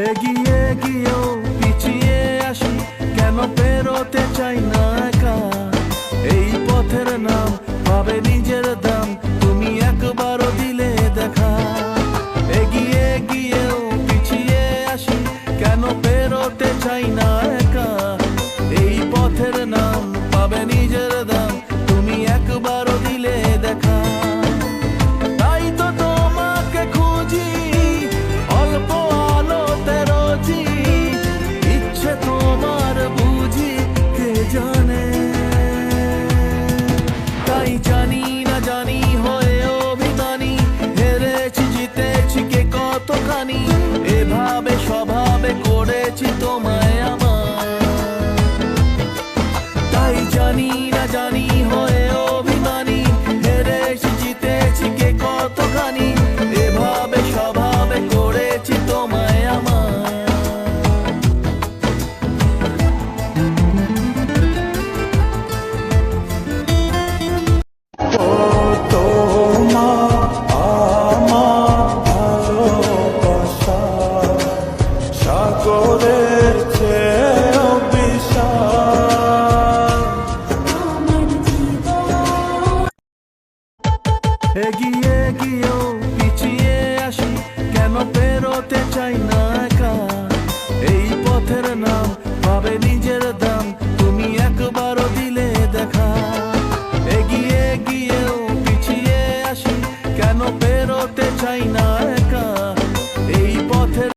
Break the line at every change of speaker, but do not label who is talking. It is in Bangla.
এগিয়ে গিয়েও পিছিয়ে আসি, কেন পেরোতে চাই না একা। এই পথের নাম পাবে নিজের দাম, তুমি একবারও দিলে দেখা। এগিয়ে গিয়েও পিছিয়ে আসি, কেন পেরোতে চাই না একা। এই পথের নাম পাবে নিজের দাম, তুমি একবারও দিলে দেখা। তাই তো তোমাকে খুঁজি অল্প আলোতে রোজি, ইচ্ছে তোমার বুঝি কে জানে। তাই জানি না জানি হয়ে অভিমানী, হেরেছি জিতেছি কে কতখানি, এভাবে স্বভাবে করেছি তোমায় আমার। তাই জানি না জানি হয়ে অভিমানী, হেরেছি জিতেছি কে কতখানি, এভাবে স্বভাবে করেছি তোমায় আমার।
ও তোমার আমার ভালোবাসা সাগরের চেয়েও বিশাল।
এগিয়ে গিয়েও পিছিয়ে আসি, কেন পেরোতে চাই না একা। এই পথের নাম পাবে নিজের